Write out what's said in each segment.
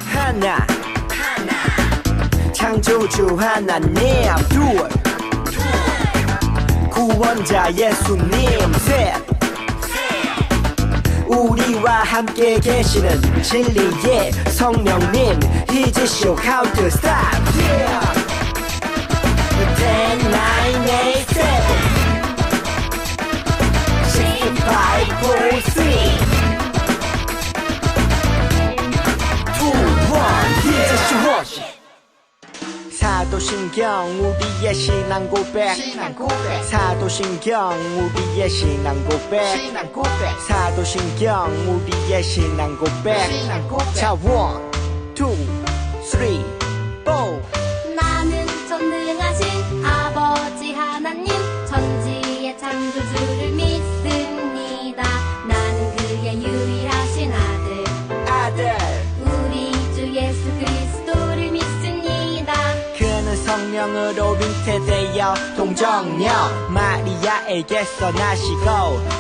하나 창조주 하나님 둘 구원자 예수님 셋 우리와 함께 계시는 진리의 성령님 He's show how to stop yeah 10, 9, 8, 7 6, 5, 4, 3 2, 1 He's show 사도신경 우리의 신앙 고백 사도신경 우리의 신앙 고백 사도신경 우리의 신앙 고백 자 1, 2, 3, 4 나는 전능하신 아버지 하나님 천지의 창조주를 믿습니다. 나는 그의 유일하신 아들 우리 주 예수 그리스도를 믿습니다. 그는 성령으로 잉태되어 동정녀 마리아에게서 나시고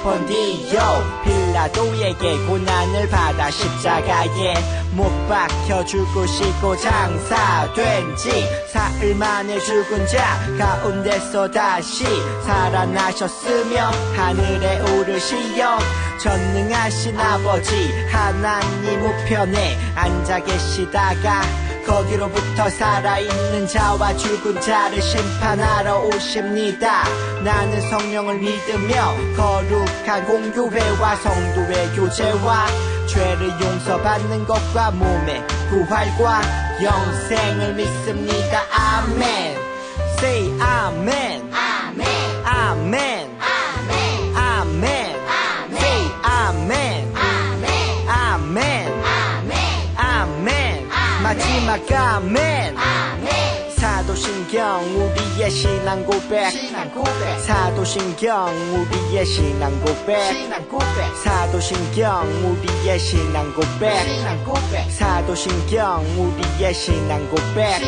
본디오 빌라도에게 고난을 받아 십자가에 못 박혀 죽으시고 장사된 지 사흘 만에 죽은 자 가운데서 다시 살아나셨으며 하늘에 오르시어 전능하신 아버지 하나님 우편에 앉아 계시다가 거기로부터 살아있는 자와 죽은 자를 심판하러 오십니다. 나는 성령을 믿으며 거룩한 공교회와 성도의 교제와 죄를 용서받는 것과 몸의 부활과 영생을 믿습니다. 아멘. Say 아멘. 아멘. 아멘. 아멘. 아멘. Say 아멘. 아멘. 아멘. 아멘. 아멘. 마지막 아멘. 아멘. 사도신경 우리의 신앙 고백 사도신경 우리의 신앙 고백 사도신경 우리의 신앙 고백 사도신경 우리의 신앙 고백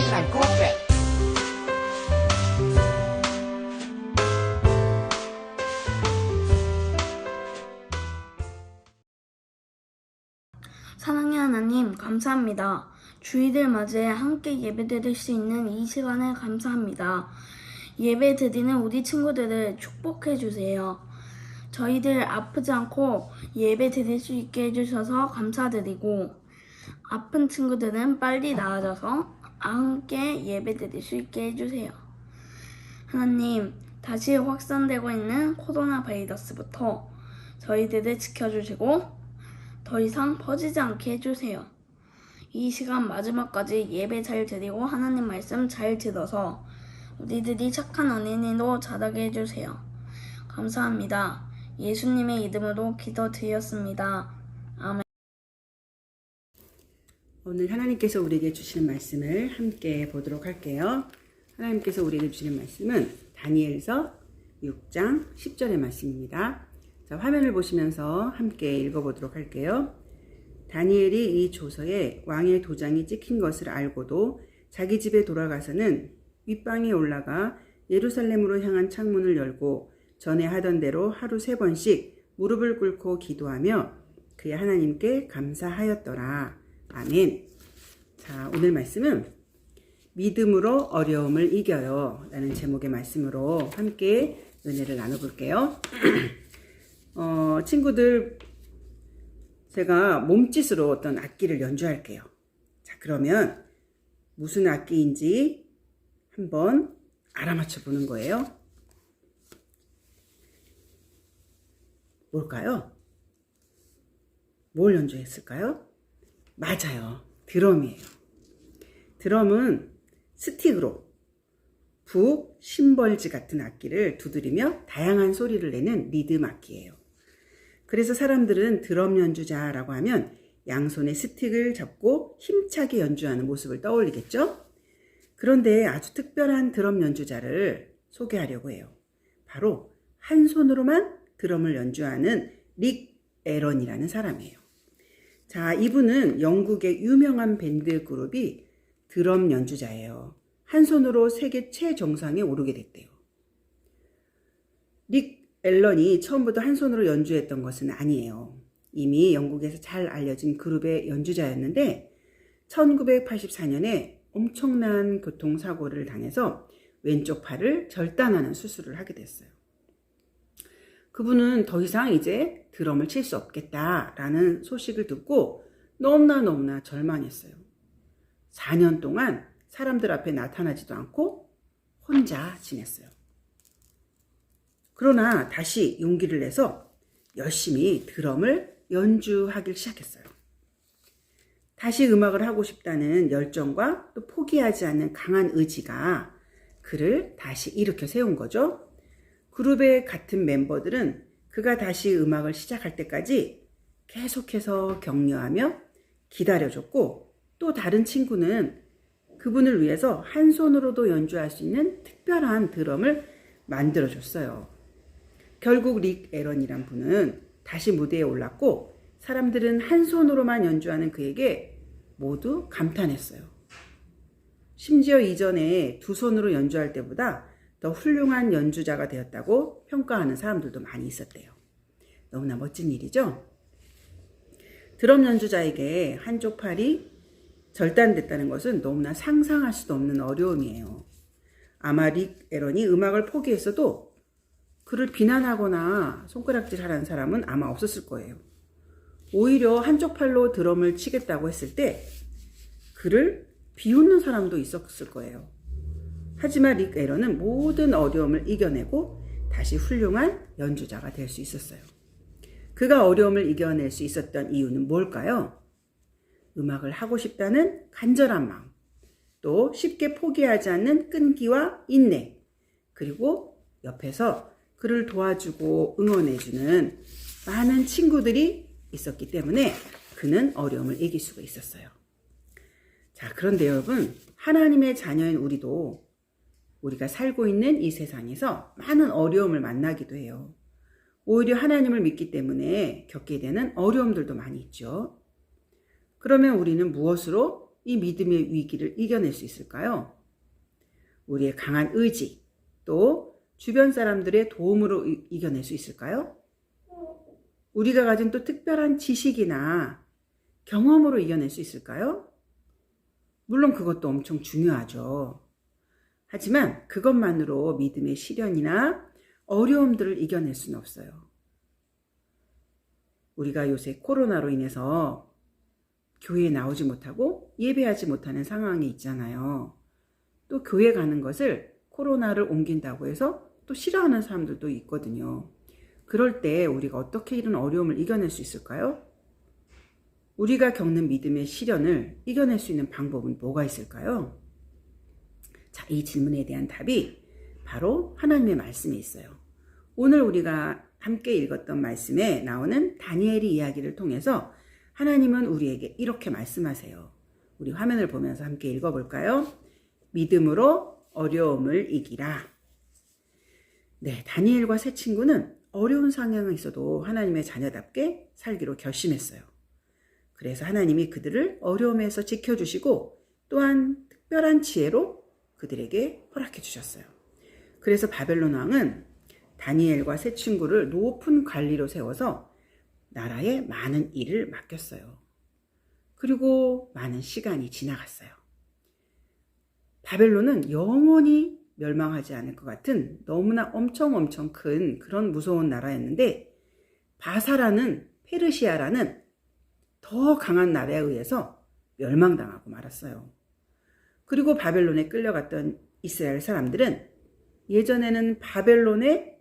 사랑의 하나님 감사합니다. 주일을 맞이해 함께 예배드릴 수 있는 이 시간에 감사합니다. 예배 드리는 우리 친구들을 축복해 주세요. 저희들 아프지 않고 예배 드릴 수 있게 해주셔서 감사드리고 아픈 친구들은 빨리 나아져서 함께 예배 드릴 수 있게 해주세요. 하나님, 다시 확산되고 있는 코로나 바이러스부터 저희들을 지켜주시고 더 이상 퍼지지 않게 해주세요. 이 시간 마지막까지 예배 잘 드리고 하나님 말씀 잘 들어서 우리들이 착한 어린이로 자라게 해주세요. 감사합니다. 예수님의 이름으로 기도드렸습니다. 아멘. 오늘 하나님께서 우리에게 주시는 말씀을 함께 보도록 할게요. 하나님께서 우리에게 주시는 말씀은 다니엘서 6장 10절의 말씀입니다. 자, 화면을 보시면서 함께 읽어보도록 할게요. 다니엘이 이 조서에 왕의 도장이 찍힌 것을 알고도 자기 집에 돌아가서는 윗방에 올라가 예루살렘으로 향한 창문을 열고 전에 하던 대로 하루 3번씩 무릎을 꿇고 기도하며 그의 하나님께 감사하였더라. 아멘. 자, 오늘 말씀은 믿음으로 어려움을 이겨요 라는 제목의 말씀으로 함께 은혜를 나눠볼게요. 친구들, 제가 몸짓으로 어떤 악기를 연주할게요. 자, 그러면 무슨 악기인지 한번 알아맞혀 보는 거예요. 뭘까요? 뭘 연주했을까요? 맞아요. 드럼이에요. 드럼은 스틱으로 북, 심벌지 같은 악기를 두드리며 다양한 소리를 내는 리듬 악기예요. 그래서 사람들은 드럼 연주자라고 하면 양손에 스틱을 잡고 힘차게 연주하는 모습을 떠올리겠죠? 그런데 아주 특별한 드럼 연주자를 소개하려고 해요. 바로 한 손으로만 드럼을 연주하는 릭 에런이라는 사람이에요. 자, 이분은 영국의 유명한 밴드 그룹이 드럼 연주자예요. 한 손으로 세계 최정상에 오르게 됐대요. 릭 앨런이 처음부터 한 손으로 연주했던 것은 아니에요. 이미 영국에서 잘 알려진 그룹의 연주자였는데 1984년에 엄청난 교통사고를 당해서 왼쪽 팔을 절단하는 수술을 하게 됐어요. 그분은 더 이상 이제 드럼을 칠 수 없겠다라는 소식을 듣고 너무나 절망했어요. 4년 동안 사람들 앞에 나타나지도 않고 혼자 지냈어요. 그러나 다시 용기를 내서 열심히 드럼을 연주하기 시작했어요. 다시 음악을 하고 싶다는 열정과 또 포기하지 않는 강한 의지가 그를 다시 일으켜 세운 거죠. 그룹의 같은 멤버들은 그가 다시 음악을 시작할 때까지 계속해서 격려하며 기다려줬고, 또 다른 친구는 그분을 위해서 한 손으로도 연주할 수 있는 특별한 드럼을 만들어줬어요. 결국 릭 에런이란 분은 다시 무대에 올랐고 사람들은 한 손으로만 연주하는 그에게 모두 감탄했어요. 심지어 이전에 두 손으로 연주할 때보다 더 훌륭한 연주자가 되었다고 평가하는 사람들도 많이 있었대요. 너무나 멋진 일이죠? 드럼 연주자에게 한쪽 팔이 절단됐다는 것은 너무나 상상할 수도 없는 어려움이에요. 아마 릭 에런이 음악을 포기했어도 그를 비난하거나 손가락질하는 사람은 아마 없었을 거예요. 오히려 한쪽 팔로 드럼을 치겠다고 했을 때 그를 비웃는 사람도 있었을 거예요. 하지만 릭 에런은 모든 어려움을 이겨내고 다시 훌륭한 연주자가 될 수 있었어요. 그가 어려움을 이겨낼 수 있었던 이유는 뭘까요? 음악을 하고 싶다는 간절한 마음, 또 쉽게 포기하지 않는 끈기와 인내, 그리고 옆에서 그를 도와주고 응원해주는 많은 친구들이 있었기 때문에 그는 어려움을 이길 수가 있었어요. 자, 그런데 여러분, 하나님의 자녀인 우리도 우리가 살고 있는 이 세상에서 많은 어려움을 만나기도 해요. 오히려 하나님을 믿기 때문에 겪게 되는 어려움들도 많이 있죠. 그러면 우리는 무엇으로 이 믿음의 위기를 이겨낼 수 있을까요? 우리의 강한 의지, 또 주변 사람들의 도움으로 이겨낼 수 있을까요? 우리가 가진 또 특별한 지식이나 경험으로 이겨낼 수 있을까요? 물론 그것도 엄청 중요하죠. 하지만 그것만으로 믿음의 시련이나 어려움들을 이겨낼 수는 없어요. 우리가 요새 코로나로 인해서 교회에 나오지 못하고 예배하지 못하는 상황이 있잖아요. 또 교회 가는 것을 코로나를 옮긴다고 해서 또 싫어하는 사람들도 있거든요. 그럴 때 우리가 어떻게 이런 어려움을 이겨낼 수 있을까요? 우리가 겪는 믿음의 시련을 이겨낼 수 있는 방법은 뭐가 있을까요? 자, 이 질문에 대한 답이 바로 하나님의 말씀에 있어요. 오늘 우리가 함께 읽었던 말씀에 나오는 다니엘의 이야기를 통해서 하나님은 우리에게 이렇게 말씀하세요. 우리 화면을 보면서 함께 읽어볼까요? 믿음으로 어려움을 이기라. 네, 다니엘과 세 친구는 어려운 상황에 있어도 하나님의 자녀답게 살기로 결심했어요. 그래서 하나님이 그들을 어려움에서 지켜주시고 또한 특별한 지혜로 그들에게 허락해 주셨어요. 그래서 바벨론 왕은 다니엘과 세 친구를 높은 관리로 세워서 나라에 많은 일을 맡겼어요. 그리고 많은 시간이 지나갔어요. 바벨론은 영원히 멸망하지 않을 것 같은 너무나 엄청 큰 그런 무서운 나라였는데 바사라는 페르시아라는 더 강한 나라에 의해서 멸망당하고 말았어요. 그리고 바벨론에 끌려갔던 이스라엘 사람들은 예전에는 바벨론의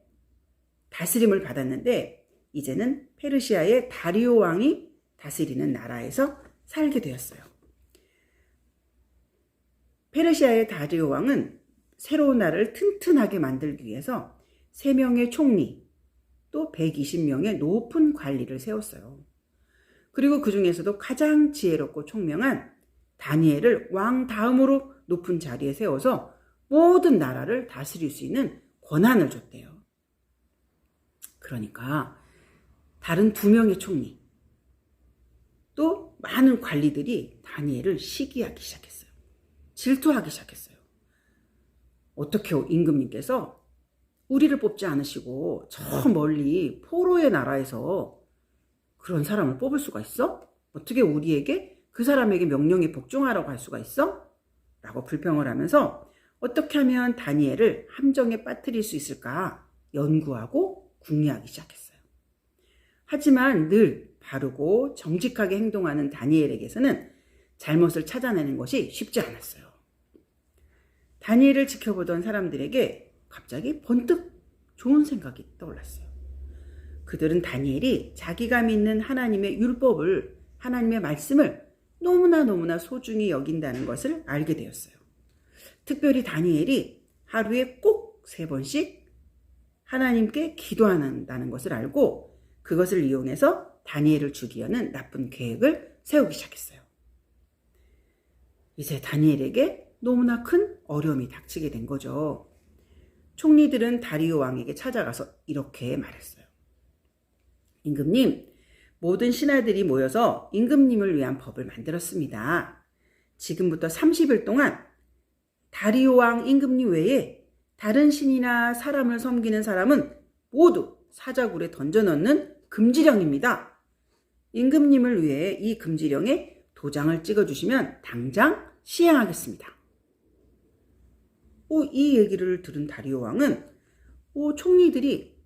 다스림을 받았는데 이제는 페르시아의 다리오 왕이 다스리는 나라에서 살게 되었어요. 페르시아의 다리오 왕은 새로운 나라를 튼튼하게 만들기 위해서 3명의 총리 또 120명의 높은 관리를 세웠어요. 그리고 그 중에서도 가장 지혜롭고 총명한 다니엘을 왕 다음으로 높은 자리에 세워서 모든 나라를 다스릴 수 있는 권한을 줬대요. 그러니까 다른 2명의 총리 또 많은 관리들이 다니엘을 시기하기 시작했어요. 질투하기 시작했어요. 어떻게 그런 사람을 뽑을 수가 있어? 어떻게 우리에게 그 사람에게 명령에 복종하라고 할 수가 있어? 라고 불평을 하면서 어떻게 하면 다니엘을 함정에 빠뜨릴 수 있을까 연구하고 궁리하기 시작했어요. 하지만 늘 바르고 정직하게 행동하는 다니엘에게서는 잘못을 찾아내는 것이 쉽지 않았어요. 다니엘을 지켜보던 사람들에게 갑자기 번뜩 좋은 생각이 떠올랐어요. 그들은 다니엘이 자기가 믿는 하나님의 율법을, 하나님의 말씀을 너무나 소중히 여긴다는 것을 알게 되었어요. 특별히 다니엘이 하루에 꼭 3번씩 하나님께 기도한다는 것을 알고 그것을 이용해서 다니엘을 죽이려는 나쁜 계획을 세우기 시작했어요. 이제 다니엘에게 너무나 큰 어려움이 닥치게 된 거죠. 총리들은 다리오 왕에게 찾아가서 이렇게 말했어요. 임금님, 모든 신하들이 모여서 임금님을 위한 법을 만들었습니다. 지금부터 30일 동안 다리오 왕 임금님 외에 다른 신이나 사람을 섬기는 사람은 모두 사자굴에 던져넣는 금지령입니다. 임금님을 위해 이 금지령에 도장을 찍어주시면 당장 시행하겠습니다. 이 얘기를 들은 다리오 왕은 총리들이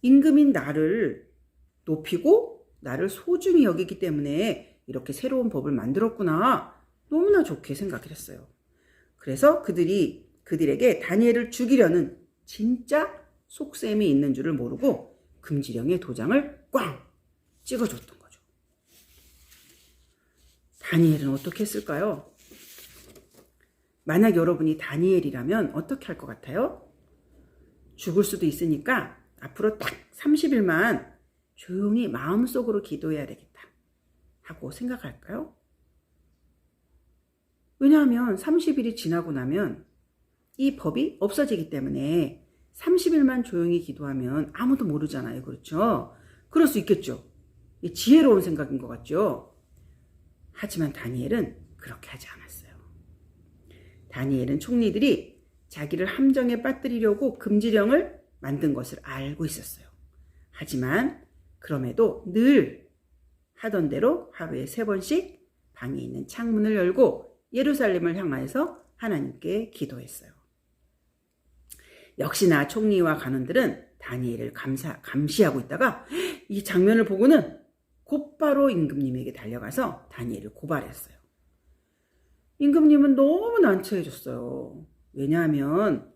임금인 나를 높이고 나를 소중히 여기기 때문에 이렇게 새로운 법을 만들었구나. 너무나 좋게 생각을 했어요. 그래서 그들에게 다니엘을 죽이려는 진짜 속셈이 있는 줄을 모르고 금지령의 도장을 꽝 찍어줬던 거죠. 다니엘은 어떻게 했을까요? 만약 여러분이 다니엘이라면 어떻게 할 것 같아요? 죽을 수도 있으니까 앞으로 딱 30일만 조용히 마음속으로 기도해야 되겠다 하고 생각할까요? 왜냐하면 30일이 지나고 나면 이 법이 없어지기 때문에 30일만 조용히 기도하면 아무도 모르잖아요. 그렇죠? 그럴 수 있겠죠. 지혜로운 생각인 것 같죠? 하지만 다니엘은 그렇게 하지 않았어요. 다니엘은 총리들이 자기를 함정에 빠뜨리려고 금지령을 만든 것을 알고 있었어요. 하지만 그럼에도 늘 하던 대로 하루에 3번씩 방에 있는 창문을 열고 예루살렘을 향하여서 하나님께 기도했어요. 역시나 총리와 관원들은 다니엘을 감시하고 있다가 이 장면을 보고는 곧바로 임금님에게 달려가서 다니엘을 고발했어요. 임금님은 너무 난처해졌어요. 왜냐하면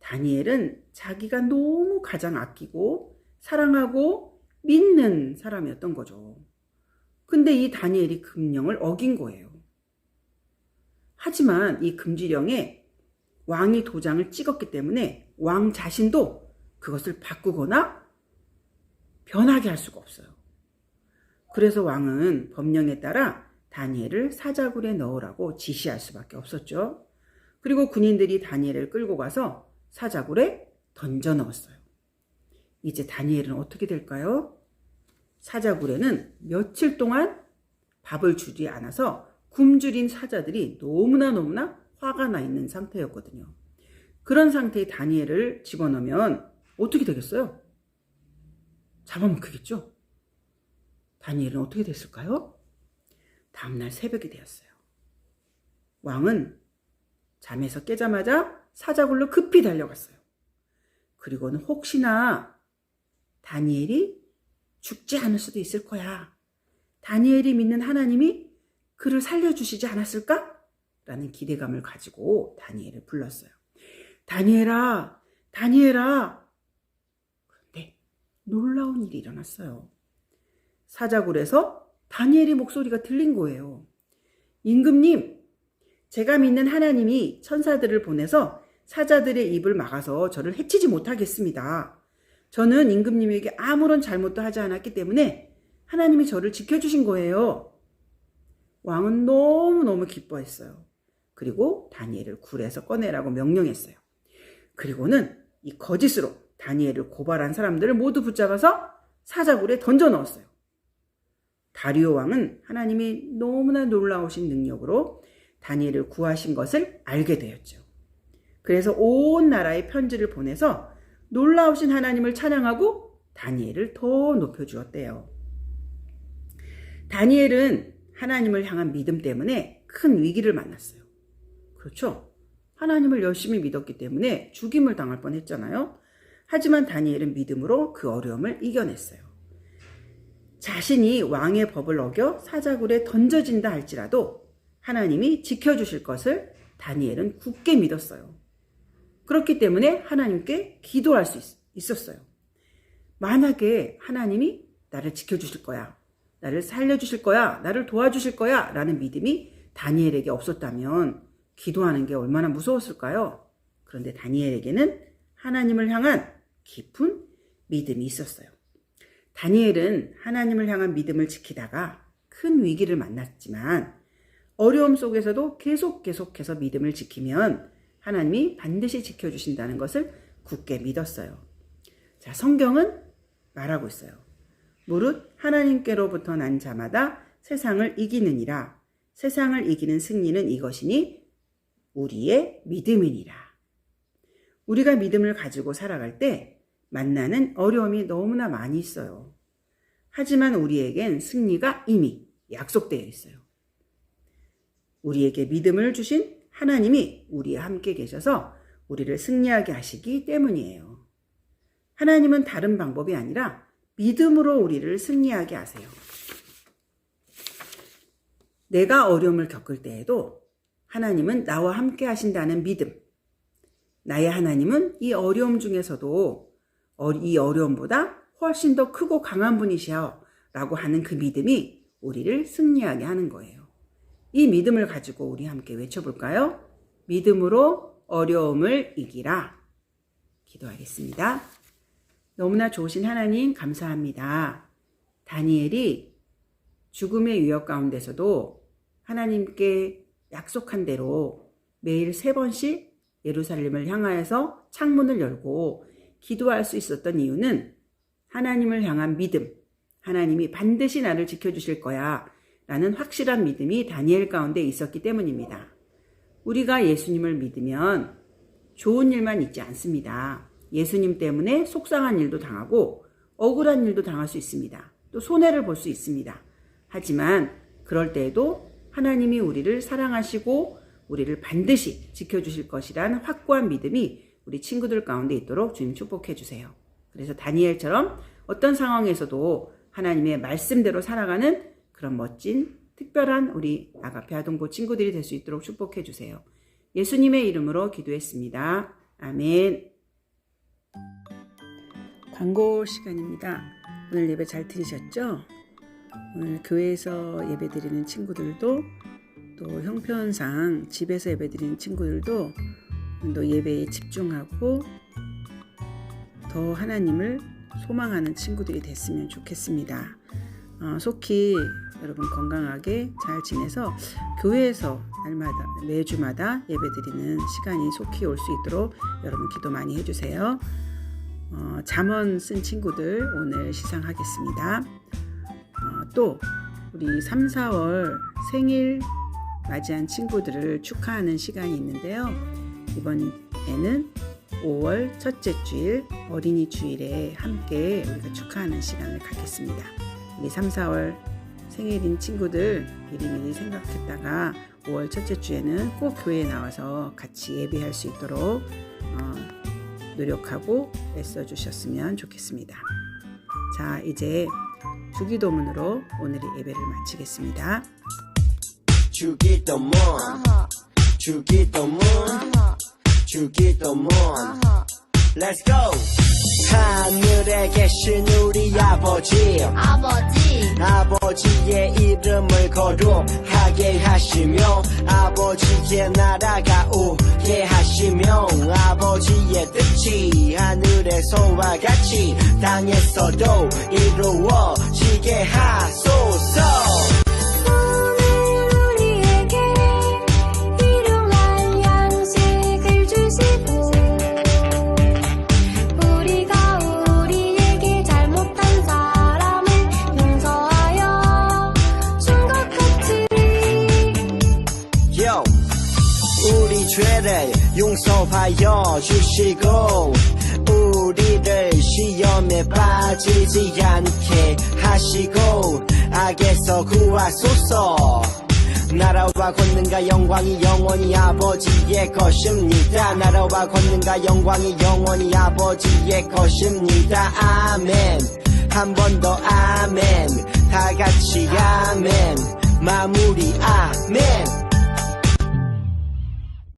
다니엘은 자기가 너무 가장 아끼고 사랑하고 믿는 사람이었던 거죠. 근데 이 다니엘이 금령을 어긴 거예요. 하지만 이 금지령에 왕이 도장을 찍었기 때문에 왕 자신도 그것을 바꾸거나 변하게 할 수가 없어요. 그래서 왕은 법령에 따라 다니엘을 사자굴에 넣으라고 지시할 수밖에 없었죠. 그리고 군인들이 다니엘을 끌고 가서 사자굴에 던져 넣었어요. 이제 다니엘은 어떻게 될까요? 사자굴에는 며칠 동안 밥을 주지 않아서 굶주린 사자들이 너무나 화가 나 있는 상태였거든요. 그런 상태에 다니엘을 집어넣으면 어떻게 되겠어요? 잡아먹히겠죠? 다니엘은 어떻게 됐을까요? 다음날 새벽이 되었어요. 왕은 잠에서 깨자마자 사자굴로 급히 달려갔어요. 그리고는 혹시나 다니엘이 죽지 않을 수도 있을 거야. 다니엘이 믿는 하나님이 그를 살려주시지 않았을까? 라는 기대감을 가지고 다니엘을 불렀어요. 다니엘아, 다니엘아. 그런데 놀라운 일이 일어났어요. 사자굴에서 다니엘의 목소리가 들린 거예요. 임금님, 제가 믿는 하나님이 천사들을 보내서 사자들의 입을 막아서 저를 해치지 못하겠습니다. 저는 임금님에게 아무런 잘못도 하지 않았기 때문에 하나님이 저를 지켜주신 거예요. 왕은 너무너무 기뻐했어요. 그리고 다니엘을 굴에서 꺼내라고 명령했어요. 그리고는 이 거짓으로 다니엘을 고발한 사람들을 모두 붙잡아서 사자굴에 던져 넣었어요. 다리오 왕은 하나님이 너무나 놀라우신 능력으로 다니엘을 구하신 것을 알게 되었죠. 그래서 온 나라에 편지를 보내서 놀라우신 하나님을 찬양하고 다니엘을 더 높여주었대요. 다니엘은 하나님을 향한 믿음 때문에 큰 위기를 만났어요. 그렇죠? 하나님을 열심히 믿었기 때문에 죽임을 당할 뻔했잖아요. 하지만 다니엘은 믿음으로 그 어려움을 이겨냈어요. 자신이 왕의 법을 어겨 사자굴에 던져진다 할지라도 하나님이 지켜주실 것을 다니엘은 굳게 믿었어요. 그렇기 때문에 하나님께 기도할 수 있었어요. 만약에 하나님이 나를 지켜주실 거야, 나를 살려주실 거야, 나를 도와주실 거야 라는 믿음이 다니엘에게 없었다면 기도하는 게 얼마나 무서웠을까요? 그런데 다니엘에게는 하나님을 향한 깊은 믿음이 있었어요. 다니엘은 하나님을 향한 믿음을 지키다가 큰 위기를 만났지만 어려움 속에서도 계속해서 믿음을 지키면 하나님이 반드시 지켜주신다는 것을 굳게 믿었어요. 자, 성경은 말하고 있어요. 무릇 하나님께로부터 난 자마다 세상을 이기느니라. 세상을 이기는 승리는 이것이니 우리의 믿음이니라. 우리가 믿음을 가지고 살아갈 때 만나는 어려움이 너무나 많이 있어요. 하지만 우리에겐 승리가 이미 약속되어 있어요. 우리에게 믿음을 주신 하나님이 우리와 함께 계셔서 우리를 승리하게 하시기 때문이에요. 하나님은 다른 방법이 아니라 믿음으로 우리를 승리하게 하세요. 내가 어려움을 겪을 때에도 하나님은 나와 함께 하신다는 믿음. 나의 하나님은 이 어려움 중에서도 이 어려움보다 훨씬 더 크고 강한 분이시여 라고 하는 그 믿음이 우리를 승리하게 하는 거예요. 이 믿음을 가지고 우리 함께 외쳐볼까요? 믿음으로 어려움을 이기라. 기도하겠습니다. 너무나 좋으신 하나님 감사합니다. 다니엘이 죽음의 위협 가운데서도 하나님께 약속한 대로 매일 3번씩 예루살렘을 향하여서 창문을 열고 기도할 수 있었던 이유는 하나님을 향한 믿음, 하나님이 반드시 나를 지켜주실 거야 라는 확실한 믿음이 다니엘 가운데 있었기 때문입니다. 우리가 예수님을 믿으면 좋은 일만 있지 않습니다. 예수님 때문에 속상한 일도 당하고 억울한 일도 당할 수 있습니다. 또 손해를 볼 수 있습니다. 하지만 그럴 때에도 하나님이 우리를 사랑하시고 우리를 반드시 지켜주실 것이란 확고한 믿음이 우리 친구들 가운데 있도록 주님 축복해 주세요. 그래서 다니엘처럼 어떤 상황에서도 하나님의 말씀대로 살아가는 그런 멋진 특별한 우리 아가페 아동고 친구들이 될 수 있도록 축복해 주세요. 예수님의 이름으로 기도했습니다. 아멘. 광고 시간입니다. 오늘 예배 잘 들으셨죠? 오늘 교회에서 예배 드리는 친구들도 또 형편상 집에서 예배 드리는 친구들도 또 예배에 집중하고 더 하나님을 소망하는 친구들이 됐으면 좋겠습니다. 속히 여러분 건강하게 잘 지내서 교회에서 날마다 매주마다 예배 드리는 시간이 속히 올 수 있도록 여러분 기도 많이 해주세요. 잠언 쓴 친구들 오늘 시상하겠습니다. 또 우리 3, 4월 생일 맞이한 친구들을 축하하는 시간이 있는데요. 이번에는 5월 첫째 주일 어린이 주일에 함께 우리가 축하하는 시간을 갖겠습니다. 우리 3, 4월 생일인 친구들 미리미리 생각했다가 5월 첫째 주에는 꼭 교회에 나와서 같이 예배할 수 있도록 노력하고 애써주셨으면 좋겠습니다. 자, 이제 주기도문으로 오늘의 예배를 마치겠습니다. 주기도문 주기도문 주기도문 Let's go! 하늘에 계신 우리 아버지 아버지의 이름을 거룩하게 하시며 아버지의 나라가 오게 하시며 아버지의 뜻이 하늘에서와 같이 땅에서도 이루어지게 하소서. 죄를 용서하여 주시고 우리를 시험에 빠지지 않게 하시고 악에서 구하소서. 나라와 권능과 영광이 영원히 아버지의 것입니다. 나라와 권능과 영광이 영원히 아버지의 것입니다. 아멘. 한 번 더 아멘. 다 같이 아멘. 마무리